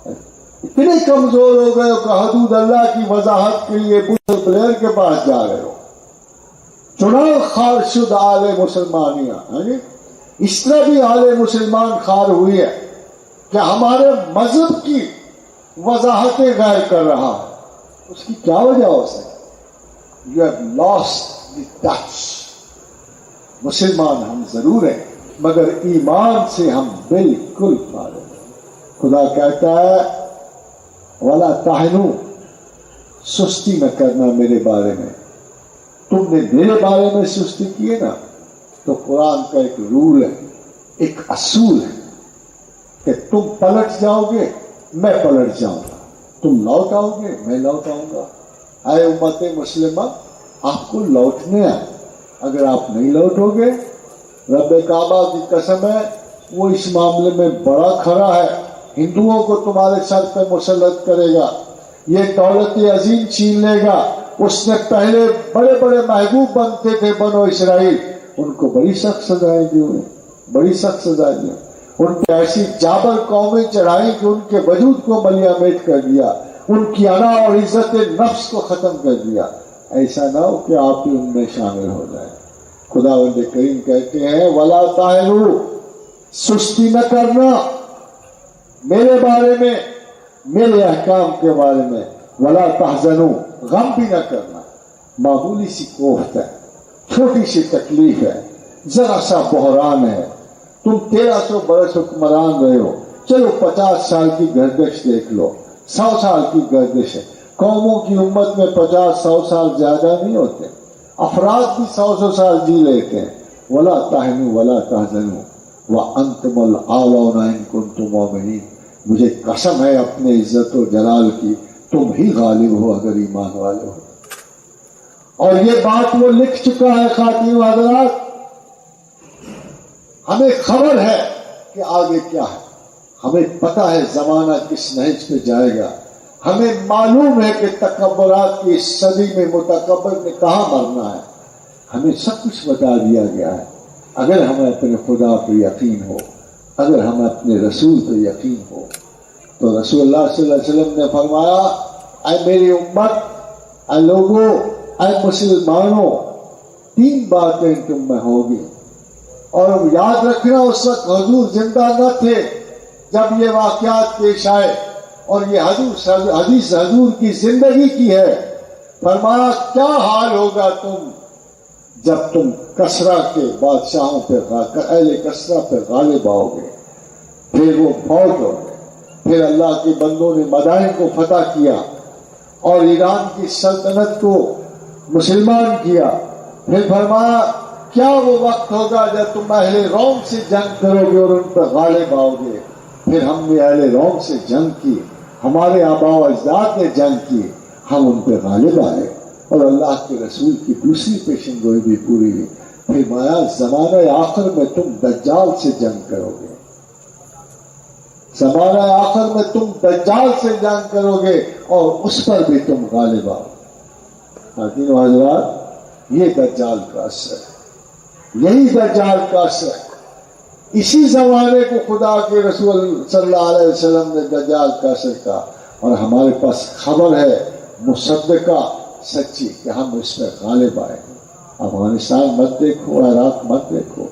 اتنے کمزور ہو گئے کہ حدود اللہ کی وضاحت کے لیے بل بلیر کے پاس جا رہے ہو. چنان خار شد آل مسلمانیاں، اس طرح بھی آل مسلمان خار ہوئی ہے کہ ہمارے مذہب کی وضاحتیں غیر کر رہا ہے. اس کی کیا وجہ ہو سکتی؟ You have lost the touch. مسلمان ہم ضرور ہیں مگر ایمان سے ہم بالکل فارغ ہیں. خدا کہتا ہے وَلَا تَحْنُوا، سستی نہ کرنا میرے بارے میں. تم نے میرے بارے میں سستی کی ہے نا، تو قرآن کا ایک رول ہے، ایک اصول ہے کہ تم پلٹ جاؤ گے میں پلٹ جاؤں گا، تم لوٹ آؤ گے میں لوٹ آؤں گا. اے امت مسلمہ، آپ کو لوٹنے آئے. اگر آپ نہیں لوٹو گے، رب کعبہ کی قسم ہے وہ اس معاملے میں بڑا کھڑا ہے، ہندوؤں کو تمہارے سر پہ مسلط کرے گا، یہ دولت عظیم چھین لے گا. اس نے پہلے بڑے بڑے محبوب بنتے تھے بنو اسرائیل، ان کو بڑی سخت سزائیں دی، بڑی سخت سزائیں دی. ان پہ ایسی جابر قومیں چڑھائی کہ ان کے وجود کو ملیامیٹ کر دیا، ان کی انا اور عزت نفس کو ختم کر دیا. ایسا نہ ہو کہ آپ بھی ان میں شامل ہو جائیں. خداوند کریم کہتے ہیں وَلَا تَحْنُوا، سستی نہ کرنا میرے بارے میں، میرے احکام کے بارے میں. وَلَا تَحْزَنُوا، غم بھی نہ کرنا. معمولی سی کوفت ہے، چھوٹی سی تکلیف ہے، ذرا سا بحران ہے. تم 1300 برس حکمران رہے ہو، چلو 50 سال کی گردش دیکھ لو، 100 سال کی گردش ہے. قوموں کی امت میں 50-100 سال زیادہ نہیں ہوتے، افراد بھی 100 سال جی لیتے ہیں. وَلَا تَحْنُوا وَلَا تَحْزَنُوا وَأَنْتُمُ الْأَعْلَوْنَ إِن كُنتُم مُؤْمِنِينَ. مجھے قسم ہے اپنے عزت و جلال کی، تم ہی غالب ہو اگر ایمان والے ہو. اور یہ بات وہ لکھ چکا ہے خواتین و حضرات. ہمیں خبر ہے کہ آگے کیا ہے، ہمیں پتہ ہے زمانہ کس نہج پہ جائے گا. ہمیں معلوم ہے کہ تکبرات کی اس صدی میں متکبر نے کہاں مرنا ہے. ہمیں سب کچھ بتا دیا گیا ہے. اگر ہمیں اپنے خدا پہ یقین ہو، اگر ہمیں اپنے رسول پہ یقین ہو، تو رسول اللہ صلی اللہ علیہ وسلم نے فرمایا اے میری امت، اے لوگوں، اے مسلمانوں، 3 باتیں تم میں ہوگی. اور یاد رکھنا اس وقت حضور زندہ نہ تھے جب یہ واقعات پیش آئے، اور یہ حدیث حضور کی زندگی کی ہے. فرمایا کیا حال ہوگا تم جب تم کسرا کے بادشاہوں پہ، اہل کسرا پہ غالب آؤ گے. پھر وہ فوت ہو گئے. پھر اللہ کے بندوں نے مدائن کو فتح کیا اور ایران کی سلطنت کو مسلمان کیا. پھر فرمایا کیا وہ وقت ہوگا جب تم اہل روم سے جنگ کرو گے اور ان پر غالب آؤ گے. پھر ہم نے اہل روم سے جنگ کی، ہمارے آباء و اجداد نے جنگ کی، ہم ان پہ غالب آئے اور اللہ کے رسول کی دوسری پیشن گوئی بھی پوری ہوئی. پھر مایا زمانہ آخر میں تم دجال سے جنگ کرو گے، زمانہ آخر میں تم دجال سے جنگ کرو گے اور اس پر بھی تم غالب آؤ. خواتین و حضرات، یہ دجال کا اثر ہے، یہی دجال کا اثر ہے. اسی زمانے کو خدا کے رسول صلی اللہ علیہ وسلم نے دجال کا اثر کہا، اور ہمارے پاس خبر ہے مصدقہ سچی کہ ہم اس پہ غالب آئے. افغانستان مت دیکھو، عراق مت دیکھو،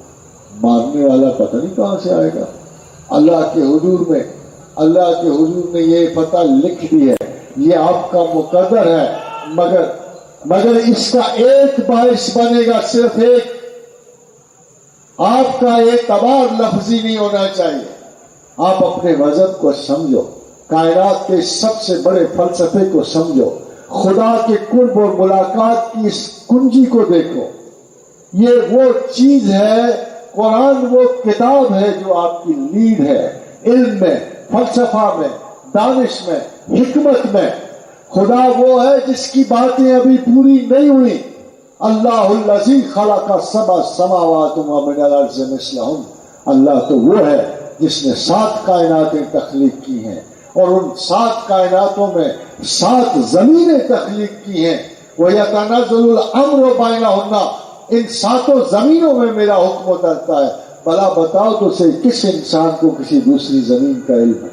مارنے والا پتہ نہیں کہاں سے آئے گا. اللہ کے حضور نے یہ فتح لکھ دی ہے، یہ آپ کا مقدر ہے. مگر اس کا ایک باعث بنے گا، صرف ایک. آپ کا اعتبار لفظی نہیں ہونا چاہیے. آپ اپنے مذہب کو سمجھو، کائنات کے سب سے بڑے فلسفے کو سمجھو، خدا کے قرب اور ملاقات کی اس کنجی کو دیکھو. یہ وہ چیز ہے، قرآن وہ کتاب ہے جو آپ کی لیڈ ہے علم میں، فلسفہ میں، دانش میں، حکمت میں. خدا وہ ہے جس کی باتیں ابھی پوری نہیں ہوئی. اللہ الذی خلق 7 سماوات ومن الارض مثلہن. اللہ تو وہ ہے جس نے 7 کائناتیں تخلیق کی ہیں، اور ان 7 کائناتوں میں 7 زمینیں تخلیق کی ہیں. وَيَتَنَزَّلُ الْأَمْرُ بَيْنَهُنَّ. ان 7 زمینوں میں میرا حکم اترتا ہے. بھلا بتاؤ تو صحیح، کس انسان کو کسی دوسری زمین کا علم ہے؟